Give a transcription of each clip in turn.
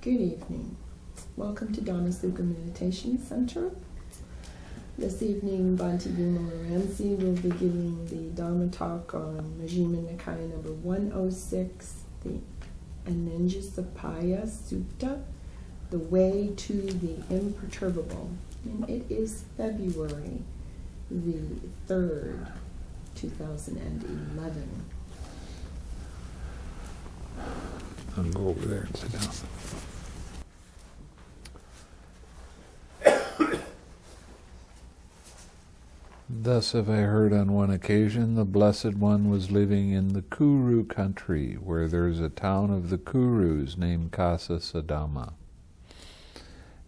Good evening. Welcome to Dharma Sukha Meditation Center. This evening, Bhante Vimalaramsi will be giving the Dharma talk on Majjhima Nikaya number 106, the Āneñjasappāya Sutta, the way to the imperturbable. And it is February the 3rd, 2011. I'll go over there and sit down. Thus have I heard on one occasion the Blessed One was living in the Kuru country, where there is a town of the Kurus named Kasasadama.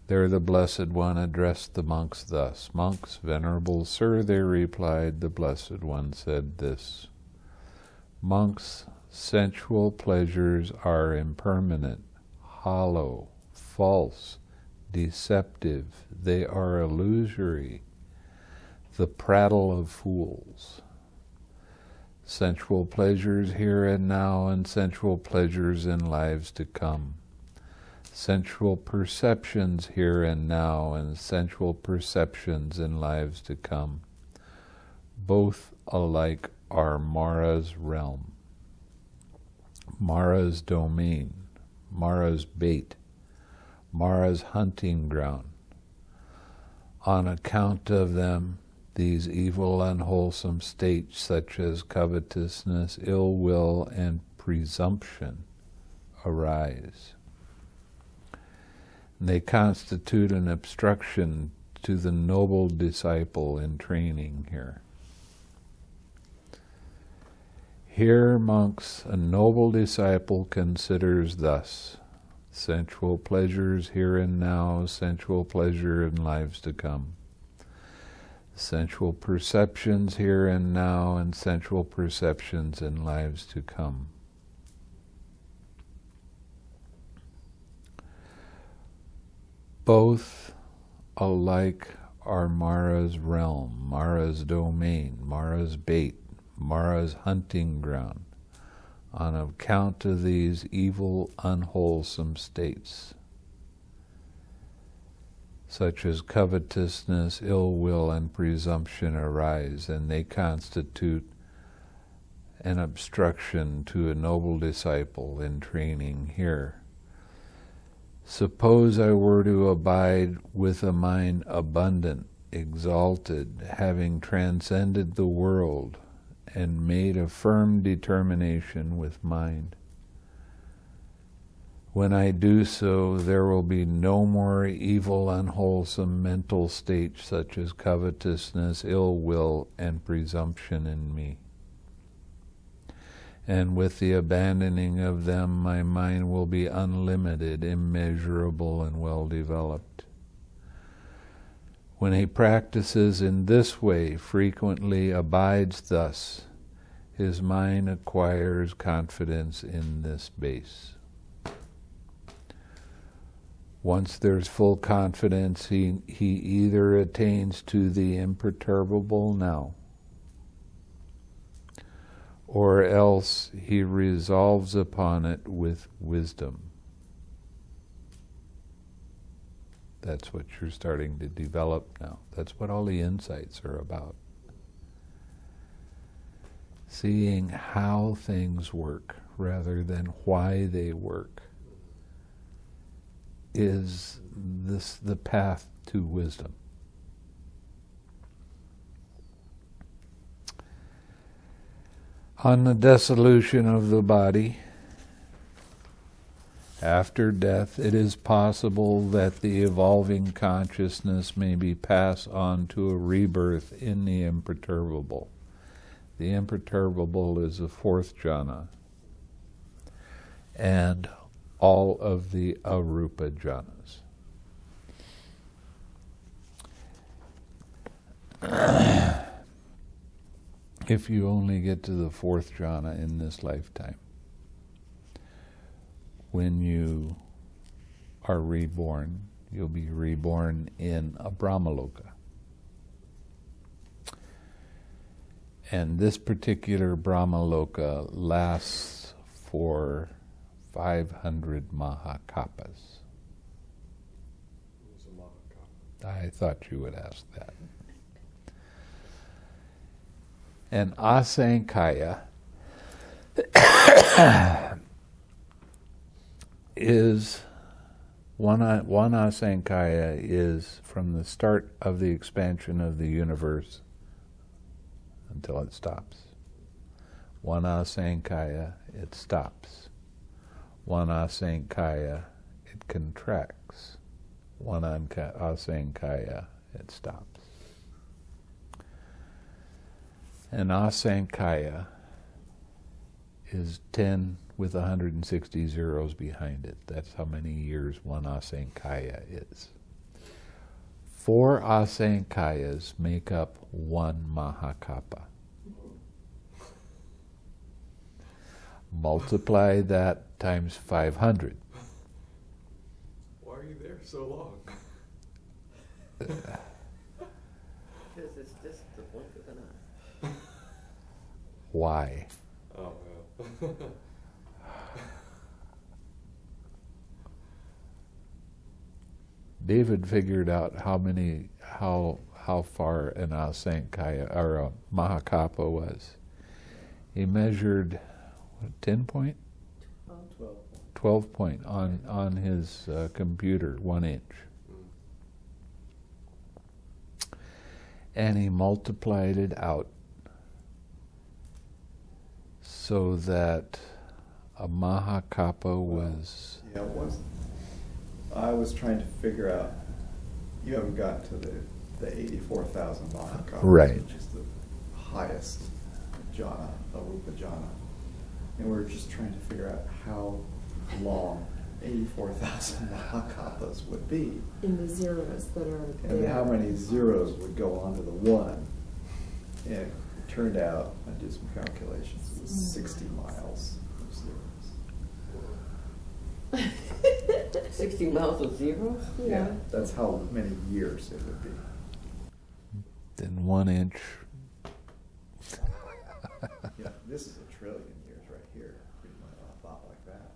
There the Blessed One addressed the monks thus. Monks, venerable sir, they replied, the Blessed One said this. Monks, sensual pleasures are impermanent, hollow, false, deceptive. They are illusory, the prattle of fools. Sensual pleasures here and now, and sensual pleasures in lives to come. Sensual perceptions here and now, and sensual perceptions in lives to come. Both alike are Mara's realm, Mara's domain, Mara's bait, Mara's hunting ground. On account of them, these evil, unwholesome states such as covetousness, ill will, and presumption arise. They constitute an obstruction to the noble disciple in training here. Here, monks, a noble disciple considers thus: sensual pleasures here and now, sensual pleasure in lives to come. Sensual perceptions here and now, and sensual perceptions in lives to come. Both alike are Mara's realm, Mara's domain, Mara's bait, Mara's hunting ground, on account of these evil, unwholesome states, such as covetousness, ill will, and presumption arise, and they constitute an obstruction to a noble disciple in training here. Suppose I were to abide with a mind abundant, exalted, having transcended the world, and made a firm determination with mind. When I do so, there will be no more evil, unwholesome mental states such as covetousness, ill will, and presumption in me. And with the abandoning of them, my mind will be unlimited, immeasurable, and well developed. When he practices in this way, frequently abides thus, his mind acquires confidence in this base. Once there's full confidence, he either attains to the imperturbable now, or else he resolves upon it with wisdom. That's what you're starting to develop now. That's what all the insights are about. Seeing how things work rather than why they work is the path to wisdom. On the dissolution of the body, after death, it is possible that the evolving consciousness may be passed on to a rebirth in the imperturbable. The imperturbable is the fourth jhāna, and all of the arupa jhanas. If you only get to the fourth jhana in this lifetime, when you are reborn, you'll be reborn in a Brahmaloka. And this particular Brahmaloka lasts for 500 mahakapas. I thought you would ask that. And Āneñjasappāya is one Āneñjasappāya is from the start of the expansion of the universe until it stops. One Āneñjasappāya, it stops. One Āneñjasappāya, it contracts. One Āneñjasappāya, it stops. And Āneñjasappāya is 10 with 160 zeros behind it. That's how many years one Āneñjasappāya is. 4 Āneñjasappāyas make up one Mahakapa. Multiply that times 500. Why are you there so long? Because it's just the blink of an eye. Why? Oh, well. David figured out how far an Āneñjasappāya or a Mahakapa was. He measured 10 point? 12 point on his computer, 1 inch. And he multiplied it out so that a Mahakapa was... Yeah, I was trying to figure out, you haven't got to the 84,000 Mahakapas, Right. which is the highest jhāna, Arupa jhāna. And we're just trying to figure out how long 84,000 Mahakapas would be. In the zeros that are And there. how many zeros would go onto the one. And it turned out, I did some calculations, it was 60 miles of zeros. 60 miles of zeros? Yeah. That's how many years it would be. Then 1 inch. Yeah, this is a trillion years right here, pretty much a thought like that.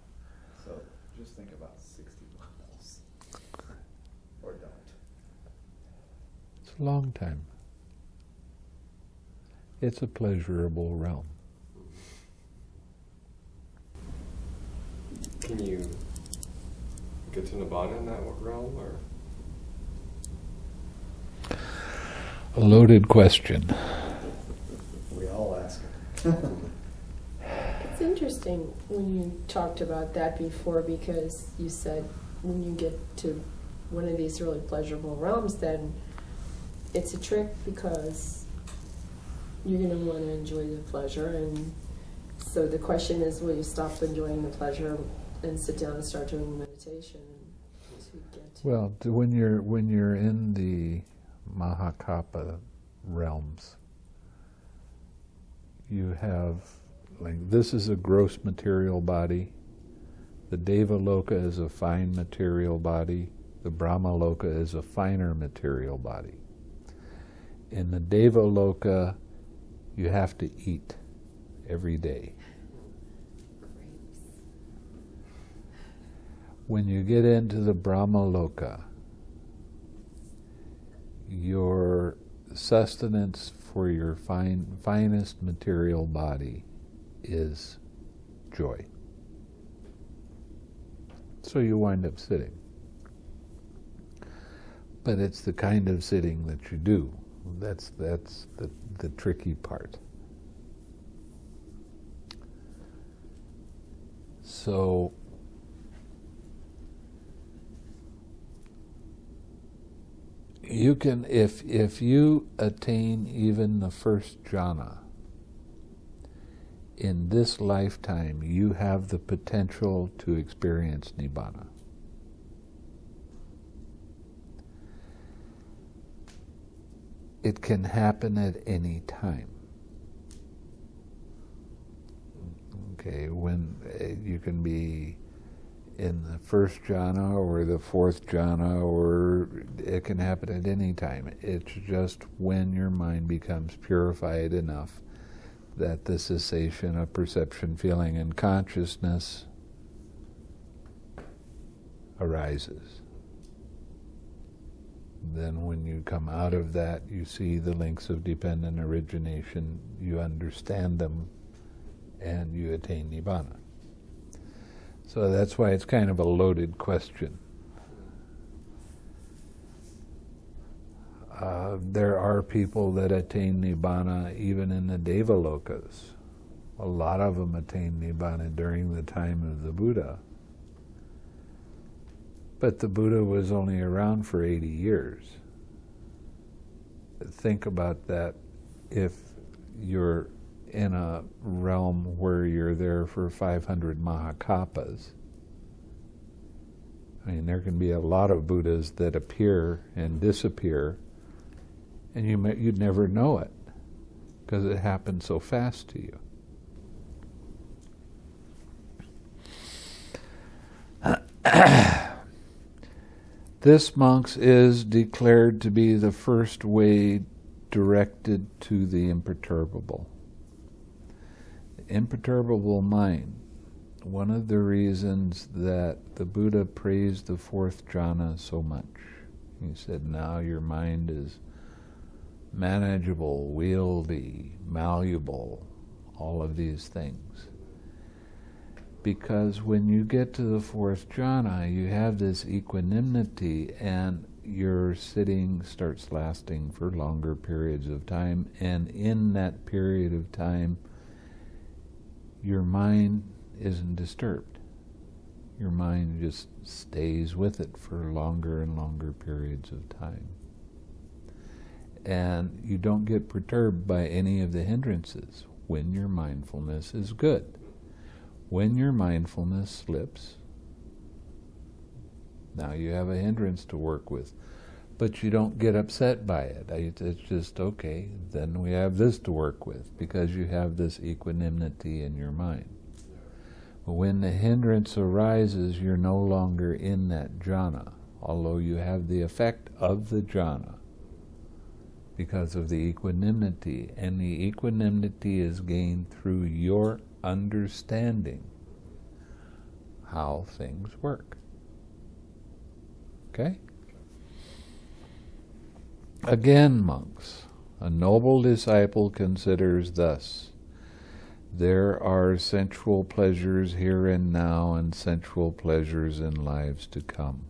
So just think about 60 miles. Or don't. It's a long time. It's a pleasurable realm. Can you get to Nibbāna in that realm, or? A loaded question. We all ask it. It's interesting when you talked about that before, because you said when you get to one of these really pleasurable realms, then it's a trick because you're going to want to enjoy the pleasure. And so the question is, will you stop enjoying the pleasure and sit down and start doing meditation to get to... Well, when you're in the Mahakapa realms, you have, like, this is a gross material body. The Devaloka is a fine material body. The Brahmaloka is a finer material body. In the Devaloka, you have to eat every day. When you get into the Brahmaloka, your sustenance for your finest material body is joy. So you wind up sitting. But it's the kind of sitting that you do. That's the tricky part. So you can, if you attain even the first jhana, in this lifetime you have the potential to experience Nibbāna. It can happen at any time. Okay, when you can be in the first jhana or the fourth jhana, or it can happen at any time. It's just when your mind becomes purified enough that the cessation of perception, feeling, and consciousness arises. Then when you come out of that, you see the links of dependent origination, you understand them, and you attain Nibbāna. So that's why it's kind of a loaded question. There are people that attain Nibbāna even in the Devalokas. A lot of them attained Nibbāna during the time of the Buddha. But the Buddha was only around for 80 years. Think about that if you're in a realm where you're there for 500 Mahakapas. I mean, there can be a lot of Buddhas that appear and disappear, and you'd never know it because it happened so fast to you. This, monks, is declared to be the first way directed to the imperturbable. The imperturbable mind, one of the reasons that the Buddha praised the fourth jhāna so much. He said, now your mind is manageable, wieldy, malleable, all of these things. Because when you get to the fourth jhāna, you have this equanimity, and your sitting starts lasting for longer periods of time, and in that period of time, your mind isn't disturbed. Your mind just stays with it for longer and longer periods of time. And you don't get perturbed by any of the hindrances when your mindfulness is good. When your mindfulness slips, now you have a hindrance to work with, but you don't get upset by it. It's just, okay, then we have this to work with, because you have this equanimity in your mind. But when the hindrance arises, you're no longer in that jhāna, although you have the effect of the jhāna because of the equanimity, and the equanimity is gained through your understanding how things work. Okay? Again, monks, a noble disciple considers thus: there are sensual pleasures here and now, and sensual pleasures in lives to come.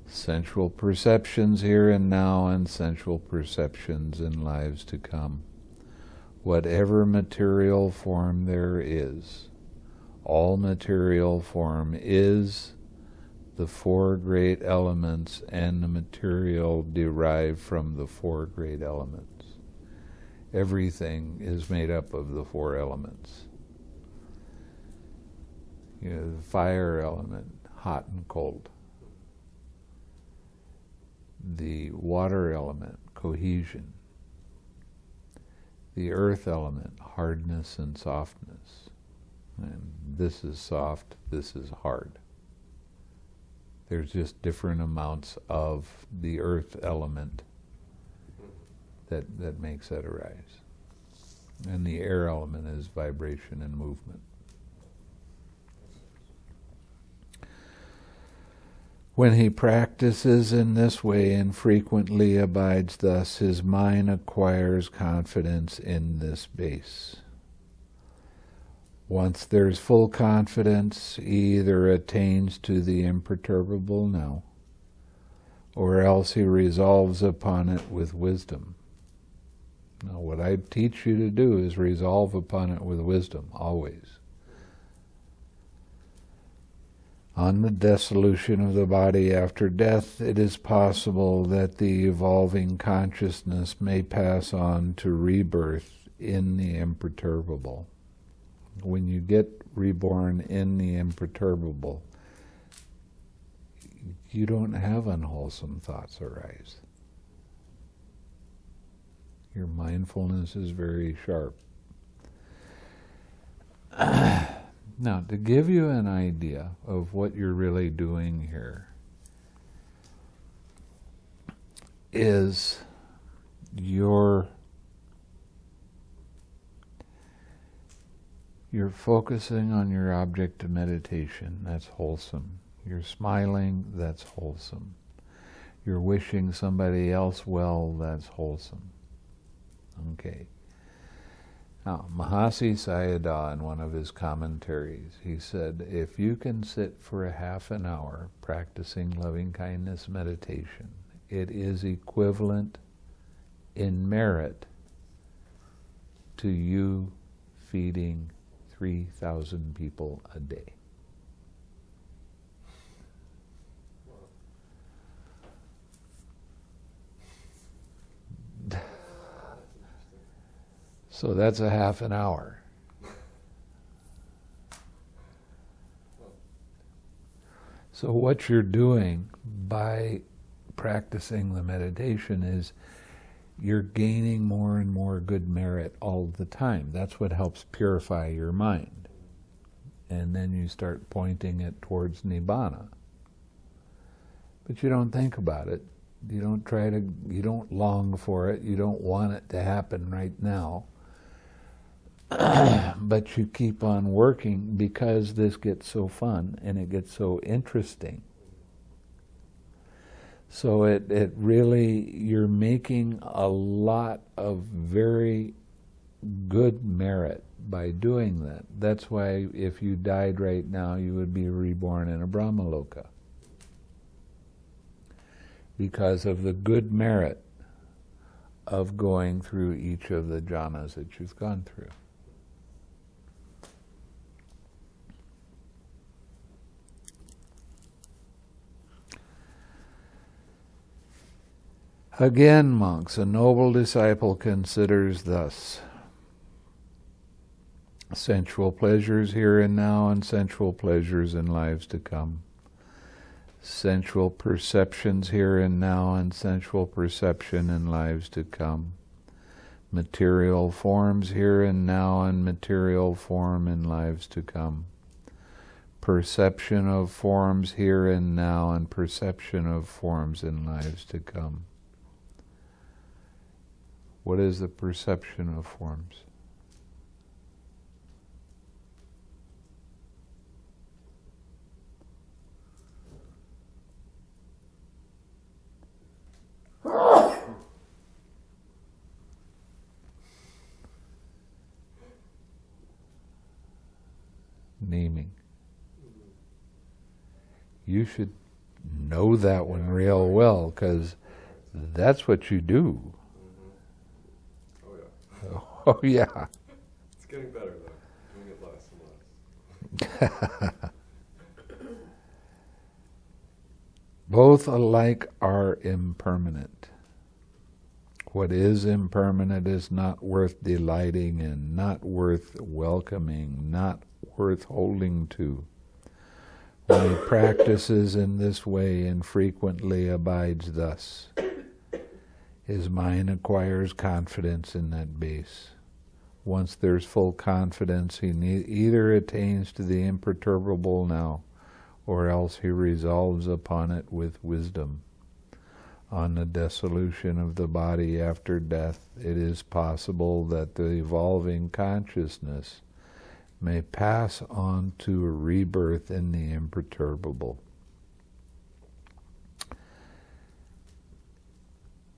Sensual perceptions here and now, and sensual perceptions in lives to come. Whatever material form there is, all material form is the four great elements and the material derived from the four great elements. Everything is made up of the four elements. You know, the fire element, hot and cold. The water element, cohesion. The earth element, hardness and softness. And this is soft, this is hard. There's just different amounts of the earth element that makes that arise. And the air element is vibration and movement. When he practices in this way and frequently abides thus, his mind acquires confidence in this base. Once there's full confidence, he either attains to the imperturbable now, or else he resolves upon it with wisdom. Now, what I teach you to do is resolve upon it with wisdom, always. On the dissolution of the body after death, it is possible that the evolving consciousness may pass on to rebirth in the imperturbable. When you get reborn in the imperturbable, you don't have unwholesome thoughts arise. Your mindfulness is very sharp. Now, to give you an idea of what you're really doing here is you're focusing on your object of meditation, that's wholesome. You're smiling, that's wholesome. You're wishing somebody else well, that's wholesome. Okay. Now, Mahasi Sayadaw, in one of his commentaries, he said, if you can sit for a half an hour practicing loving-kindness meditation, it is equivalent in merit to you feeding 3,000 people a day. So that's a half an hour. So what you're doing by practicing the meditation is you're gaining more and more good merit all the time. That's what helps purify your mind. And then you start pointing it towards Nibbāna. But you don't think about it. You don't long for it. You don't want it to happen right now. But you keep on working because this gets so fun and it gets so interesting. So it really, you're making a lot of very good merit by doing that. That's why if you died right now, you would be reborn in a Brahmaloka. Because of the good merit of going through each of the jhanas that you've gone through. Again, monks, a noble disciple considers thus: sensual pleasures here and now and sensual pleasures in lives to come. Sensual perceptions here and now and sensual perception in lives to come. Material forms here and now and material form in lives to come. Perception of forms here and now and perception of forms in lives to come. What is the perception of forms? Naming. You should know that one real well, because that's what you do. Oh yeah. It's getting better though. Doing it less and less. Both alike are impermanent. What is impermanent is not worth delighting in, not worth welcoming, not worth holding to. When he practices in this way and frequently abides thus, his mind acquires confidence in that base. Once there's full confidence, he either attains to the imperturbable now, or else he resolves upon it with wisdom. On the dissolution of the body after death, it is possible that the evolving consciousness may pass on to a rebirth in the imperturbable.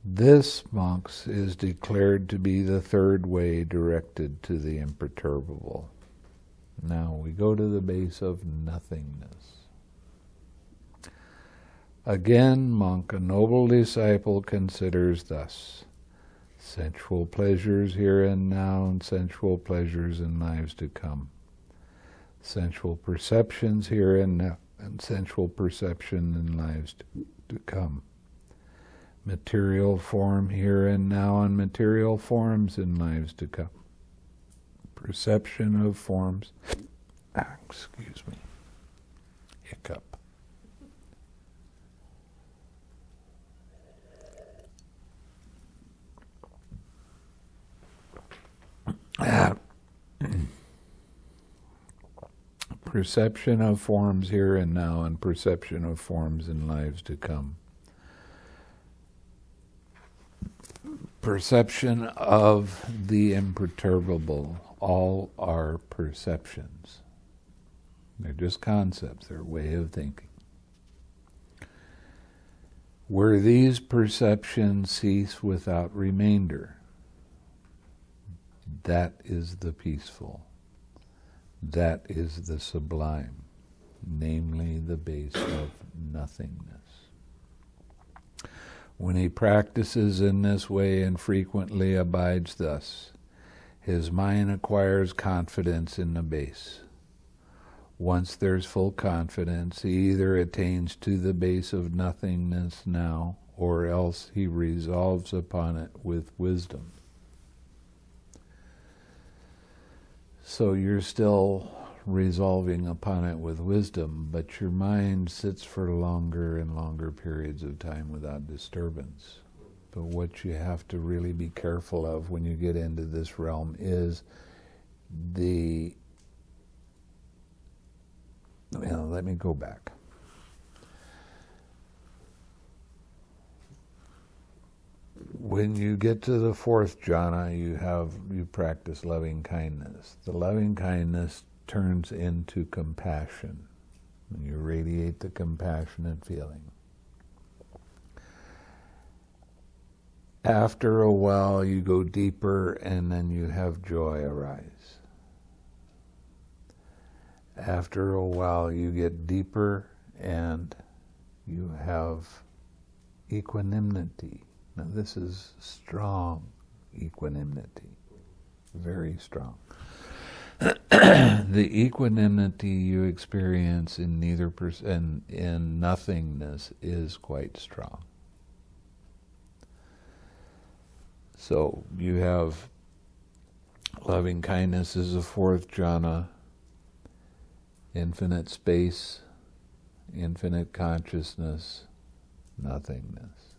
This, monks, is declared to be the third way directed to the imperturbable. Now we go to the base of nothingness. Again, monk, a noble disciple considers thus: sensual pleasures here and now and sensual pleasures in lives to come. Sensual perceptions here and now and sensual perception in lives to come. Material form here and now and material forms in lives to come. Perception of forms, excuse me, hiccup. Perception of forms here and now and perception of forms in lives to come. Perception of the imperturbable. All are perceptions. They're just concepts, they're a way of thinking. Where these perceptions cease without remainder, that is the peaceful. That is the sublime, namely the base of nothingness. When he practices in this way and frequently abides thus, his mind acquires confidence in the base. Once there's full confidence, he either attains to the base of nothingness now, or else he resolves upon it with wisdom. So you're still resolving upon it with wisdom, but your mind sits for longer and longer periods of time without disturbance. But what you have to really be careful of when you get into this realm is let me go back. When you get to the fourth jhana, you practice loving kindness. The loving kindness turns into compassion, and you radiate the compassionate feeling. After a while, you go deeper, and then you have joy arise. After a while, you get deeper, and you have equanimity. Now, this is strong equanimity, very strong. The equanimity you experience in in nothingness is quite strong. So you have loving kindness is the fourth jhana, infinite space, infinite consciousness, nothingness.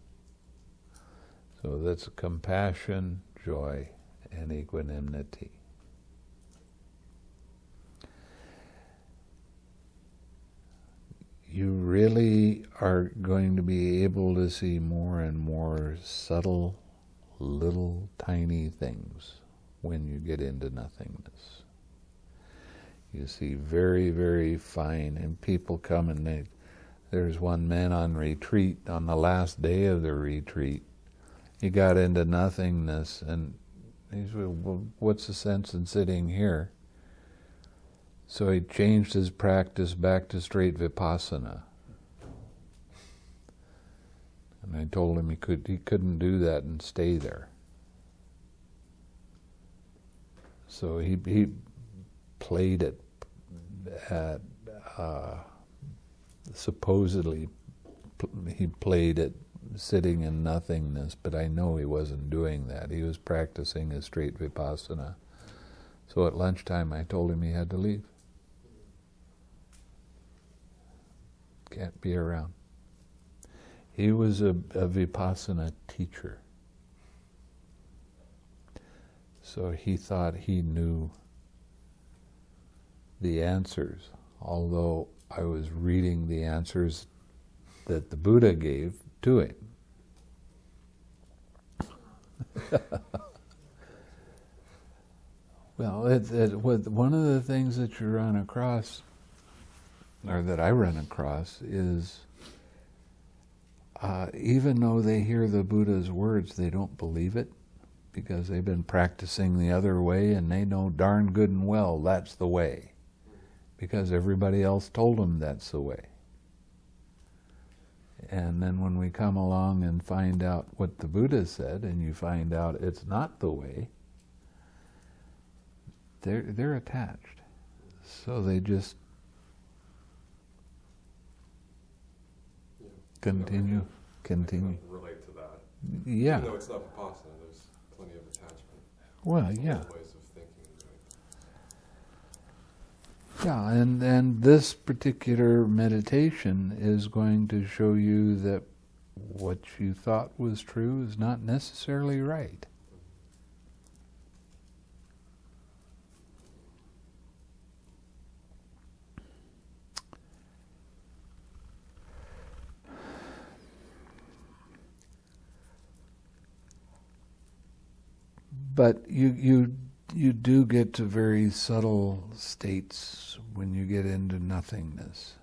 So that's compassion, joy, and equanimity. You really are going to be able to see more and more subtle, little, tiny things when you get into nothingness. You see very, very fine, and people come and there's one man on retreat, on the last day of the retreat, he got into nothingness, and he said, well, what's the sense in sitting here? So he changed his practice back to straight vipassana. And I told him he couldn't do that and stay there. So he played it at, supposedly he played it sitting in nothingness, but I know he wasn't doing that. He was practicing his straight vipassana. So at lunchtime I told him he had to leave. Can't be around. He was a vipassana teacher. So he thought he knew the answers, although I was reading the answers that the Buddha gave to him. Well, one of the things that you run across, or that I run across, is even though they hear the Buddha's words, they don't believe it, because they've been practicing the other way, and they know darn good and well that's the way, because everybody else told them that's the way. And then when we come along and find out what the Buddha said, and you find out it's not the way, they're attached. So they just continue. I can relate to that. Yeah. Even though it's not vipassana, there's plenty of attachment. Well, yeah. Ways of thinking and doing things. Yeah, and this particular meditation is going to show you that what you thought was true is not necessarily right. But you do get to very subtle states when you get into nothingness.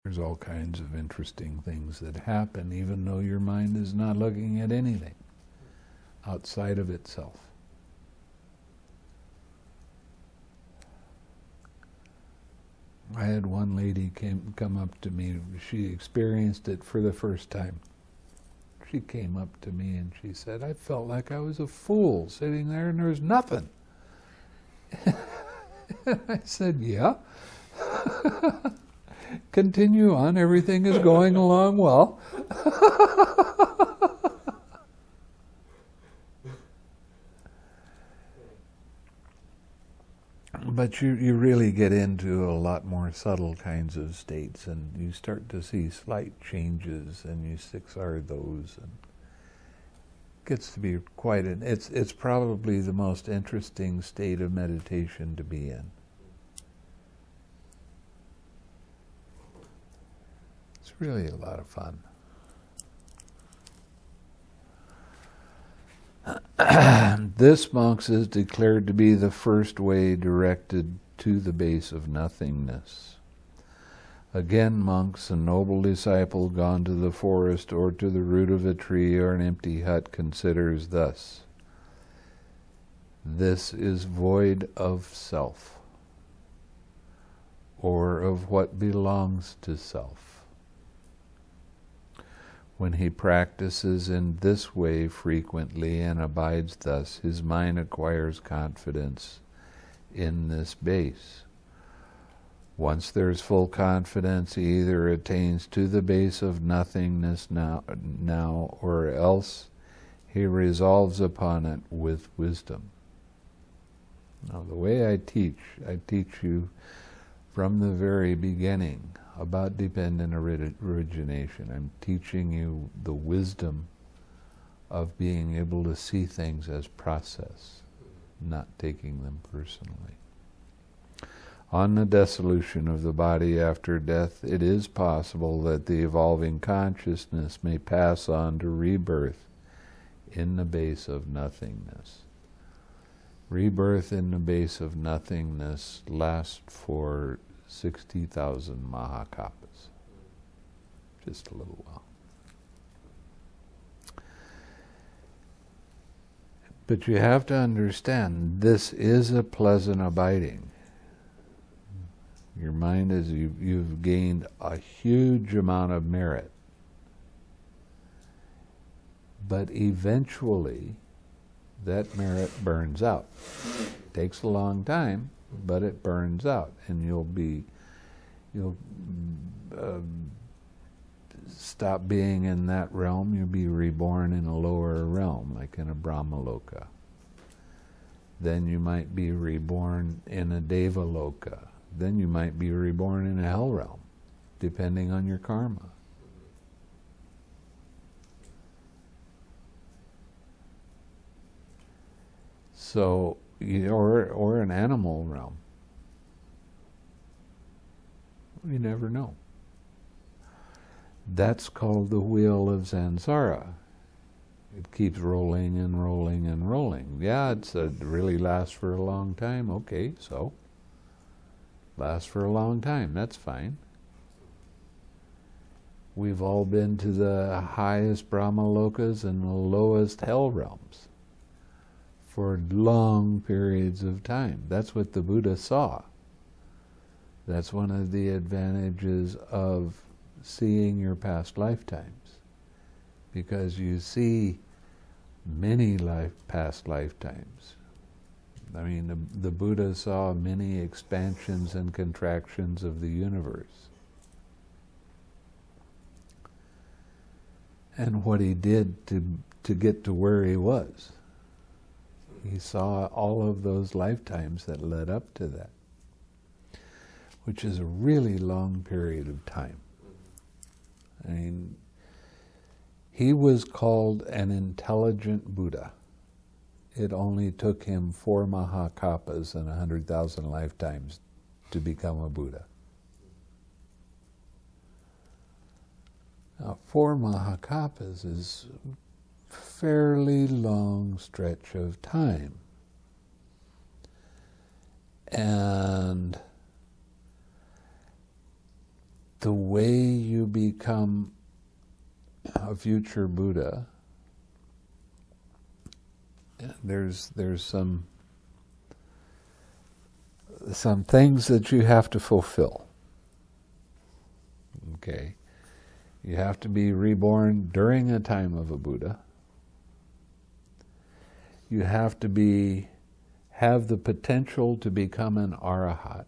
There's all kinds of interesting things that happen even though your mind is not looking at anything outside of itself. I had one lady come up to me. She experienced it for the first time. She came up to me and she said, I felt like I was a fool sitting there and there was nothing. I said, yeah. Continue on, everything is going along well. But you really get into a lot more subtle kinds of states, and you start to see slight changes, and you are those, and it gets to be quite it's probably the most interesting state of meditation to be in. It's really a lot of fun. This, monks, is declared to be the first way directed to the base of nothingness. Again, monks, a noble disciple gone to the forest or to the root of a tree or an empty hut considers thus: this is void of self, or of what belongs to self. When he practices in this way frequently and abides thus, his mind acquires confidence in this base. Once there is full confidence, he either attains to the base of nothingness now, or else he resolves upon it with wisdom. Now, the way I teach you from the very beginning about dependent origination. I'm teaching you the wisdom of being able to see things as process, not taking them personally. On the dissolution of the body after death, it is possible that the evolving consciousness may pass on to rebirth in the base of nothingness. Rebirth in the base of nothingness lasts for 60,000 mahakapas. Just a little while. But you have to understand, this is a pleasant abiding. Your mind is, you've gained a huge amount of merit. But eventually, that merit burns out. It takes a long time, but it burns out, and you'll stop being in that realm. You'll be reborn in a lower realm, like in a Brahmaloka. Then you might be reborn in a Devaloka. Then you might be reborn in a hell realm, depending on your karma. So, or an animal realm. You never know. That's called the wheel of samsara. It keeps rolling and rolling and rolling. Yeah, it really lasts for a long time. Okay, so lasts for a long time. That's fine. We've all been to the highest Brahmalokas and the lowest hell realms for long periods of time. That's what the Buddha saw. That's one of the advantages of seeing your past lifetimes, because you see many past lifetimes. I mean, the Buddha saw many expansions and contractions of the universe. And what he did to get to where he was. He saw all of those lifetimes that led up to that, which is a really long period of time. I mean, he was called an intelligent Buddha. It only took him 4 mahakapas and 100,000 lifetimes to become a Buddha. Now, 4 mahakapas is fairly long stretch of time. And the way you become a future Buddha, there's some things that you have to fulfill. Okay, you have to be reborn during a time of a Buddha. You have to have the potential to become an arahat.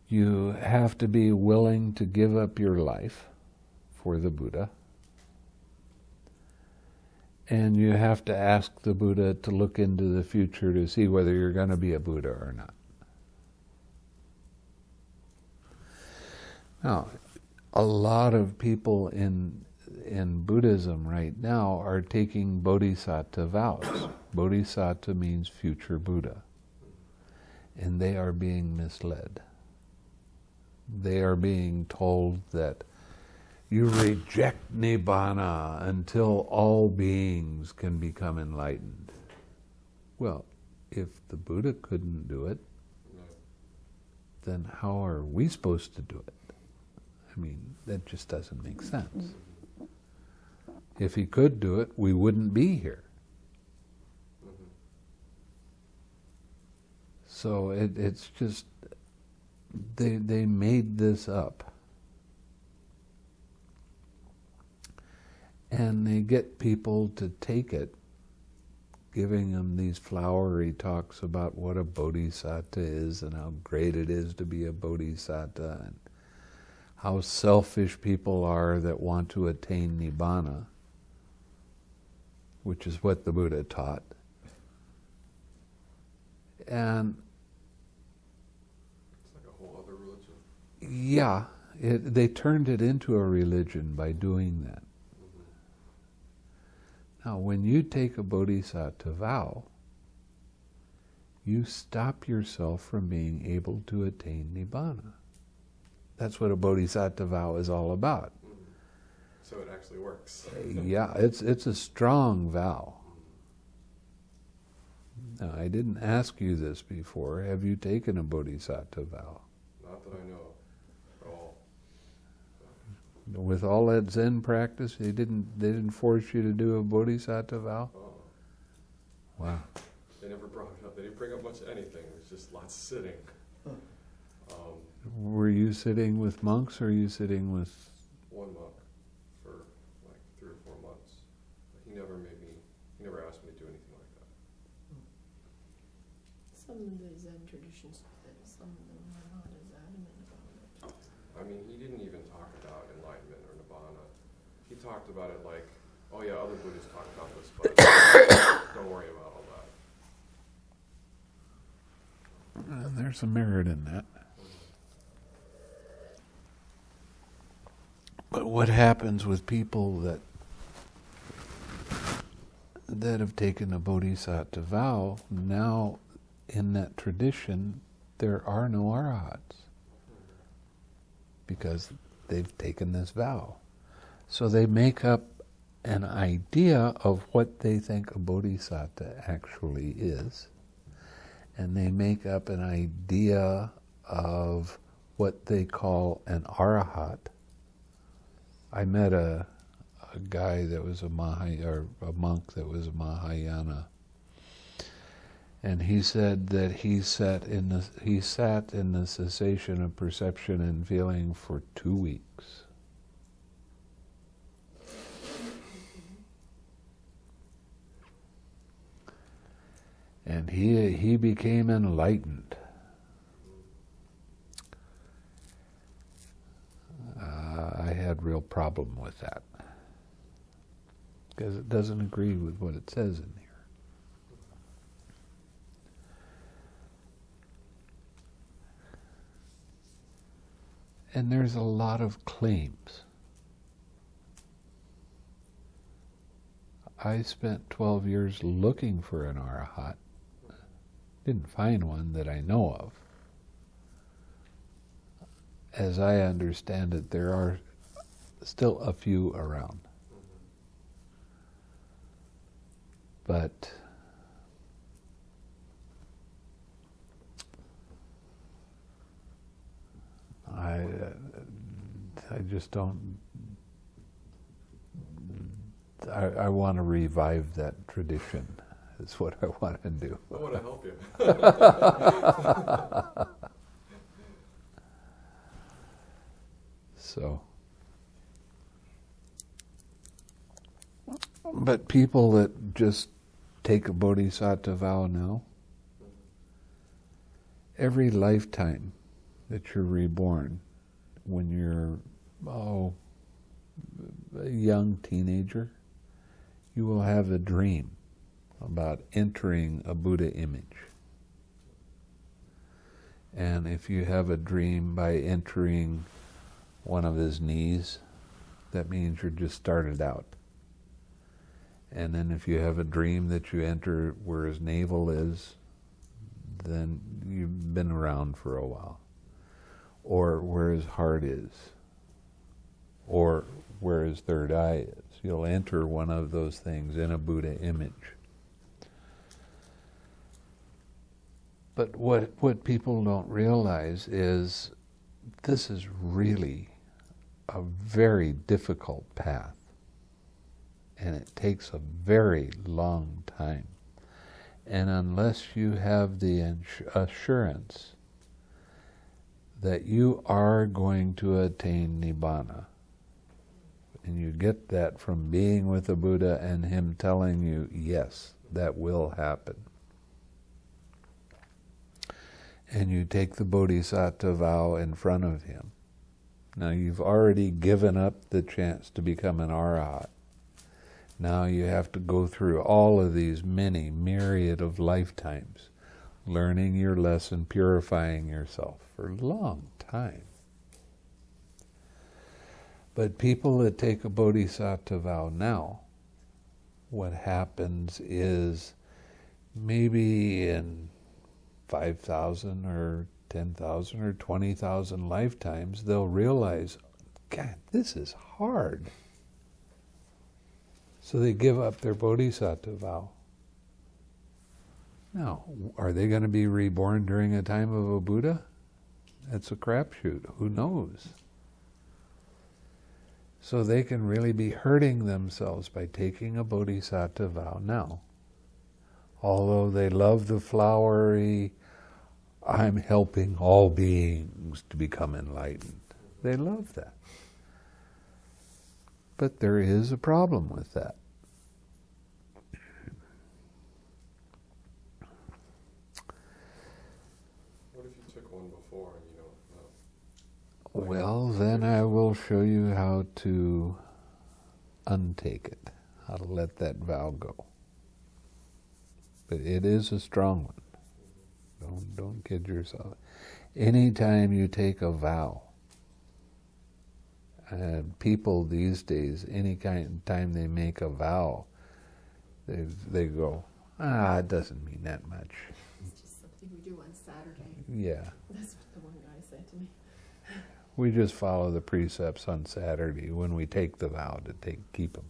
You have to be willing to give up your life for the Buddha. And you have to ask the Buddha to look into the future to see whether you're going to be a Buddha or not. Now, a lot of people in Buddhism right now are taking bodhisattva vows. Bodhisattva means future Buddha. And they are being misled. They are being told that you reject Nibbāna until all beings can become enlightened. Well, if the Buddha couldn't do it, then how are we supposed to do it? I mean, that just doesn't make sense. If he could do it, we wouldn't be here. So it's just, they made this up. And they get people to take it, giving them these flowery talks about what a bodhisattva is and how great it is to be a bodhisattva and how selfish people are that want to attain Nibbāna, which is what the Buddha taught. And it's like a whole other religion. yeah, they turned it into a religion by doing that. Now, when you take a bodhisattva vow, you stop yourself from being able to attain Nibbāna. That's what a bodhisattva vow is all about. So it actually works. Yeah, it's a strong vow. Now, I didn't ask you this before. Have you taken a bodhisattva vow? Not that I know of. At all. With all that Zen practice, they didn't force you to do a bodhisattva vow? Oh. Wow. They never brought it up. They didn't bring up much of anything. It was just lots of sitting. Were you sitting with monks or are you sitting with... One monk for like 3 or 4 months. He never asked me to do anything like that. Some of the Zen traditions, some of them are not as adamant about it. I mean, he didn't even talk about enlightenment or Nibbāna. He talked about it like, oh yeah, other Buddhists talk about this, but don't worry about all that. There's some merit in that. But what happens with people that have taken a bodhisattva vow, now in that tradition, there are no arahats. Because they've taken this vow. So they make up an idea of what they think a bodhisattva actually is. And they make up an idea of what they call an arahat. I met a guy that was a monk that was a Mahayana, and he said that he sat in the cessation of perception and feeling for 2 weeks. And he became enlightened. I had real problem with that because it doesn't agree with what it says in here. And there's a lot of claims. I spent 12 years looking for an arahat. Didn't find one that I know of. As I understand it, there are still a few around. But I just don't. I want to revive that tradition. Is what I want to do. I want to help you. So, but people that just take a bodhisattva vow now, every lifetime that you're reborn, when you're a young teenager, you will have a dream about entering a Buddha image. And if you have a dream by entering one of his knees, that means you're just started out. And then if you have a dream that you enter where his navel is, then you've been around for a while. Or where his heart is. Or where his third eye is. You'll enter one of those things in a Buddha image. But what people don't realize is this is really a very difficult path. And it takes a very long time. And unless you have the assurance that you are going to attain Nibbāna, and you get that from being with the Buddha and him telling you, yes, that will happen. And you take the bodhisattva vow in front of him. Now you've already given up the chance to become an arahat. Now you have to go through all of these many myriad of lifetimes, learning your lesson, purifying yourself for a long time. But people that take a bodhisattva vow now, what happens is maybe in 5,000 or 10,000 or 20,000 lifetimes, they'll realize, God, this is hard. So they give up their bodhisattva vow. Now, are they going to be reborn during a time of a Buddha? That's a crapshoot. Who knows? So they can really be hurting themselves by taking a bodhisattva vow now. Although they love the flowery, I'm helping all beings to become enlightened. They love that. But there is a problem with that. What if you took one before and you don't know? Well, then I will show you how to untake it, how to let that vow go. But it is a strong one. Don't kid yourself. Anytime you take a vow, people these days, any time they make a vow, they go, it doesn't mean that much. It's just something we do on Saturday. Yeah. That's what the one guy said to me. We just follow the precepts on Saturday when we take the vow to keep them.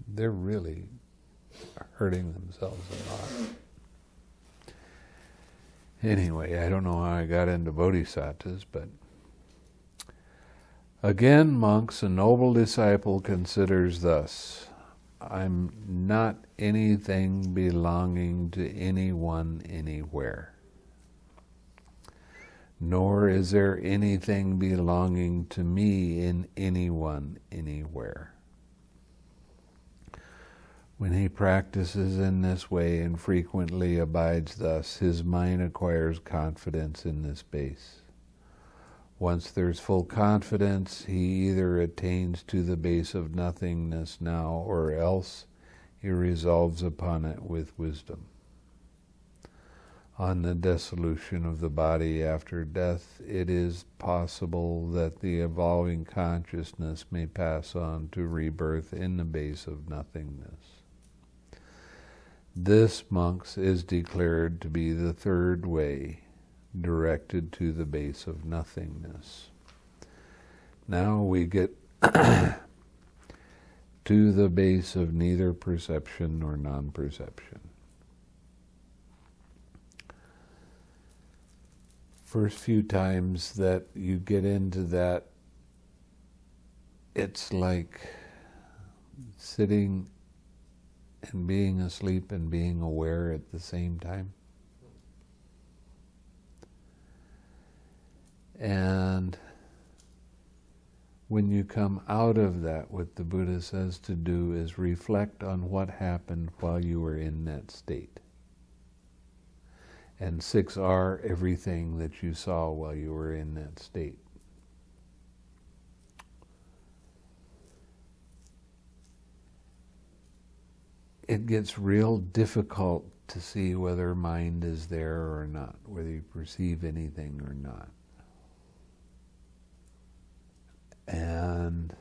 They're really hurting themselves a lot. Anyway, I don't know how I got into bodhisattvas, but again, monks, a noble disciple considers thus, I'm not anything belonging to anyone anywhere, nor is there anything belonging to me in anyone anywhere. When he practices in this way and frequently abides thus, his mind acquires confidence in this base. Once there's full confidence, he either attains to the base of nothingness now, or else he resolves upon it with wisdom. On the dissolution of the body after death, it is possible that the evolving consciousness may pass on to rebirth in the base of nothingness. This, monks, is declared to be the third way, directed to the base of nothingness. Now we get to the base of neither perception nor non-perception. first few times that you get into that, it's like sitting and being asleep and being aware at the same time. And when you come out of that, what the Buddha says to do is reflect on what happened while you were in that state. And 6 are everything that you saw while you were in that state. It gets real difficult to see whether mind is there or not, whether you perceive anything or not. And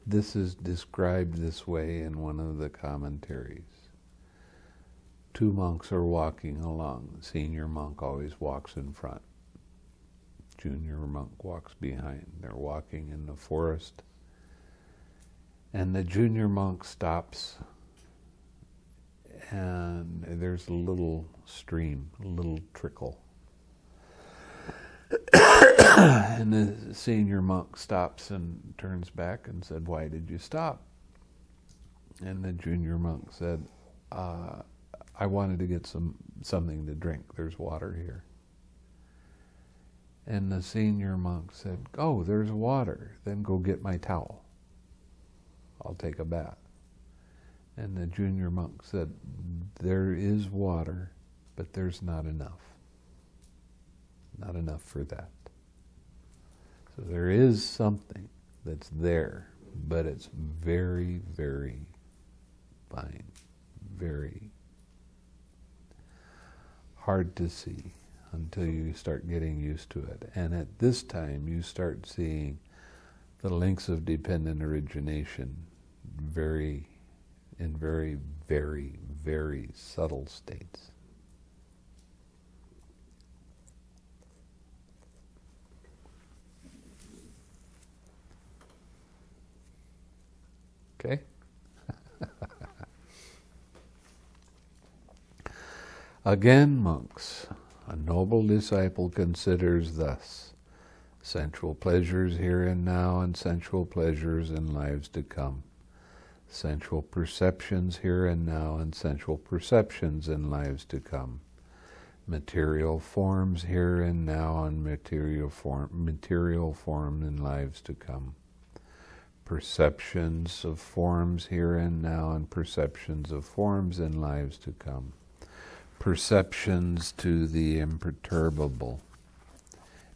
this is described this way in one of the commentaries. 2 monks are walking along. The senior monk always walks in front. Junior monk walks behind. They're walking in the forest. And the junior monk stops, and there's a little stream, a little trickle. And the senior monk stops and turns back and said, "Why did you stop?" And the junior monk said, "I wanted to get something to drink. There's water here." And the senior monk said, "Oh, there's water. Then go get my towel. I'll take a bath." And the junior monk said, "There is water, but there's not enough. Not enough for that." So there is something that's there, but it's very, very fine, very hard to see until you start getting used to it. And at this time, you start seeing the links of dependent origination in very, very, very subtle states. Okay? Again, monks, a noble disciple considers thus: sensual pleasures here and now and sensual pleasures in lives to come. Sensual perceptions here and now and sensual perceptions in lives to come. Material forms here and now and material form in lives to come. Perceptions of forms here and now and perceptions of forms in lives to come. Perceptions to the imperturbable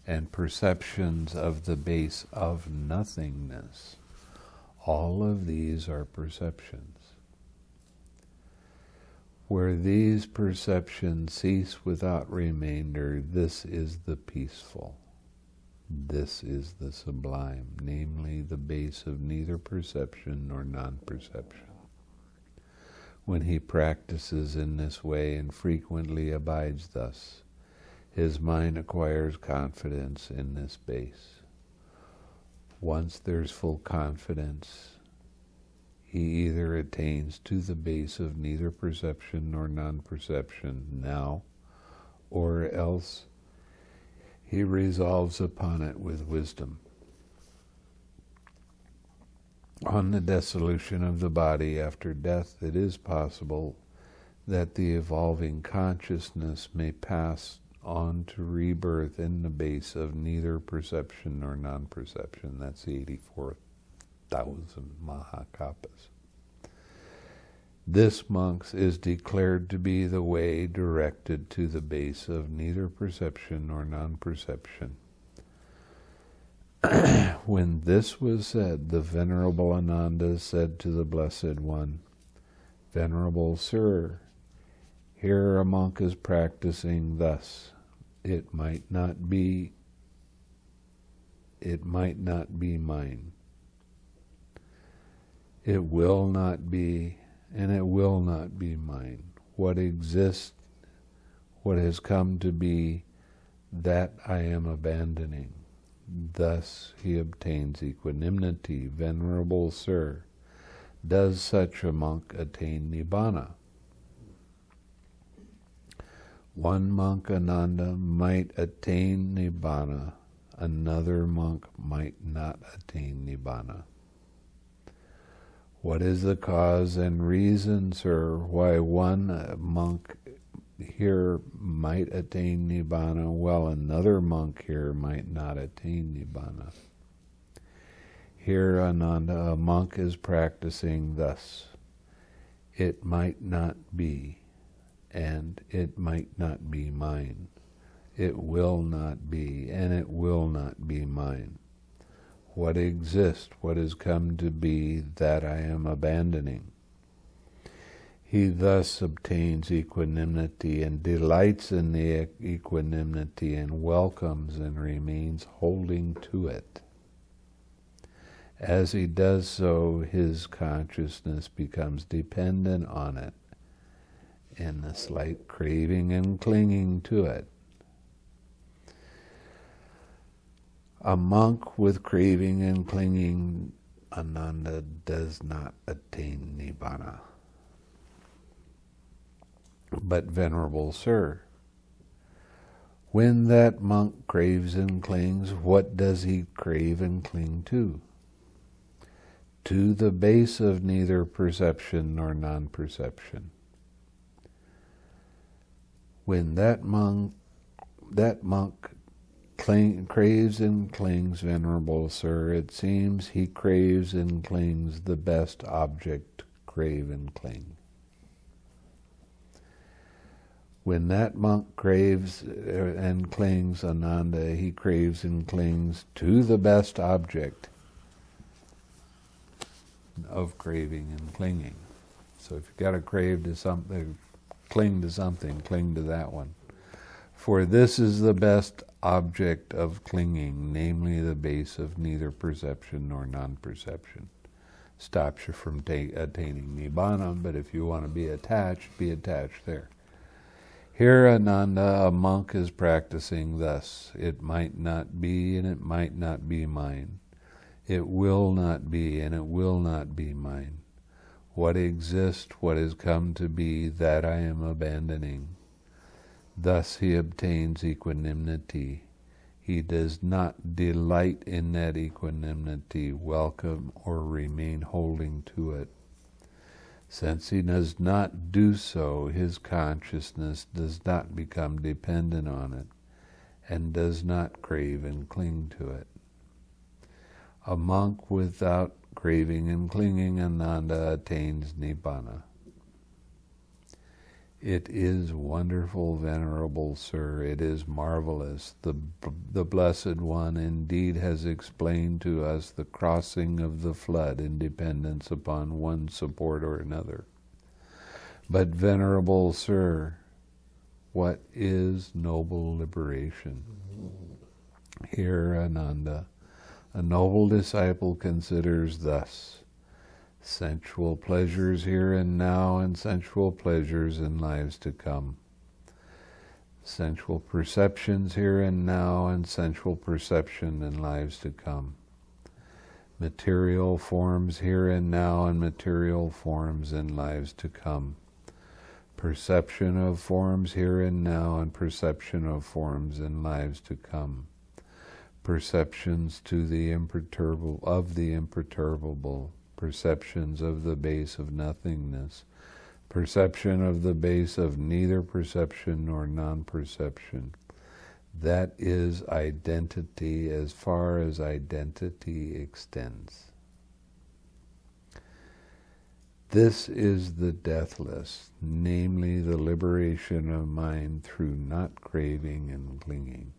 and perceptions of the base of nothingness. All of these are perceptions. Where these perceptions cease without remainder, this is the peaceful. This is the sublime, namely the base of neither perception nor non-perception. When he practices in this way and frequently abides thus, his mind acquires confidence in this base. Once there's full confidence, he either attains to the base of neither perception nor non-perception now, or else he resolves upon it with wisdom. On the dissolution of the body after death, it is possible that the evolving consciousness may pass on to rebirth in the base of neither perception nor non-perception. That's the 84,000 Mahakapas. This, monks, is declared to be the way directed to the base of neither perception nor non-perception. When this was said, the Venerable Ananda said to the Blessed One, "Venerable Sir, here a monk is practicing thus. It might not be mine. It will not be, and it will not be mine. What exists, what has come to be, that I am abandoning." Thus he obtains equanimity. Venerable Sir, does such a monk attain Nibbāna? One monk, Ananda, might attain Nibbāna. Another monk might not attain Nibbāna. What is the cause and reason, sir, why one monk here might attain Nibbāna, while another monk here might not attain Nibbāna? Here, Ananda, a monk is practicing thus. It might not be, and it might not be mine. It will not be, and it will not be mine. What exists, what has come to be, that I am abandoning. He thus obtains equanimity and delights in the equanimity and welcomes and remains holding to it. As he does so, his consciousness becomes dependent on it, and a slight craving and clinging to it. A monk with craving and clinging, Ananda, does not attain Nibbāna. But, Venerable Sir, when that monk craves and clings, what does he crave and cling to? To the base of neither perception nor non-perception. When that monk craves and clings, Venerable Sir, it seems he craves and clings the best object to crave and cling. When that monk craves and clings, Ananda, he craves and clings to the best object of craving and clinging. So if you've got to crave to something, cling to something, cling to that one. For this is the best object of clinging, namely the base of neither perception nor non-perception. Stops you from attaining Nibbāna, but if you want to be attached there. Here, Ananda, a monk is practicing thus. It might not be, and it might not be mine. It will not be, and it will not be mine. What exists, what has come to be, that I am abandoning. Thus he obtains equanimity. He does not delight in that equanimity, welcome, or remain holding to it. Since he does not do so, his consciousness does not become dependent on it, and does not crave and cling to it. A monk without craving and clinging, Ananda, attains Nibbāna. It is wonderful, Venerable Sir, it is marvelous. The Blessed One indeed has explained to us the crossing of the flood in dependence upon one support or another. But, Venerable Sir, what is noble liberation? Here, Ananda, a noble disciple considers thus: sensual pleasures here and now, and sensual pleasures in lives to come. Sensual perceptions here and now, and sensual perception in lives to come. Material forms here and now, and material forms in lives to come. Perception of forms here and now, and perception of forms in lives to come. Perceptions to the imperturbable, of the imperturbable. Perceptions of the base of nothingness, perception of the base of neither perception nor non-perception. That is identity as far as identity extends. This is the deathless, namely the liberation of mind through not craving and clinging.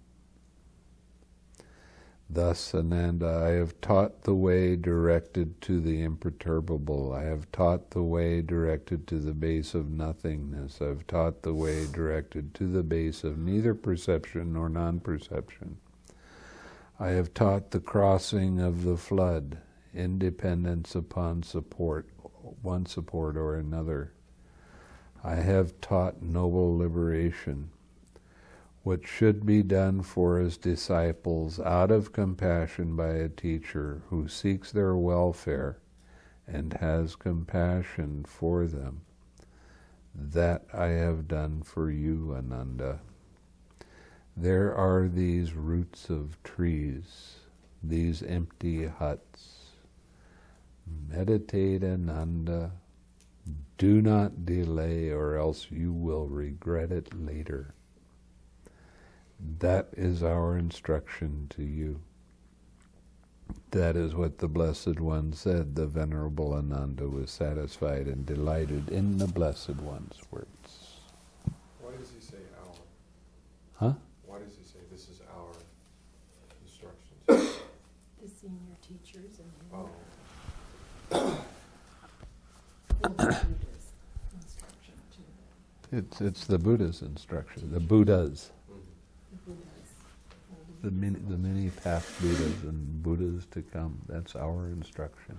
Thus, Ananda, I have taught the way directed to the imperturbable. I have taught the way directed to the base of nothingness. I have taught the way directed to the base of neither perception nor non-perception. I have taught the crossing of the flood, independence upon support, one support or another. I have taught noble liberation. What should be done for his disciples out of compassion by a teacher who seeks their welfare and has compassion for them. That I have done for you, Ananda. There are these roots of trees, these empty huts. Meditate, Ananda. Do not delay, or else you will regret it later. That is our instruction to you. That is what the Blessed One said. The Venerable Ananda was satisfied and delighted in the Blessed One's words. Why does he say our? Huh? Why does he say this is our instructions? The senior teachers and Oh, the Buddha's instruction to It's the Buddha's instruction. The Buddhas. mhm. the Buddhas. The many past Buddhas and Buddhas to come. That's our instruction.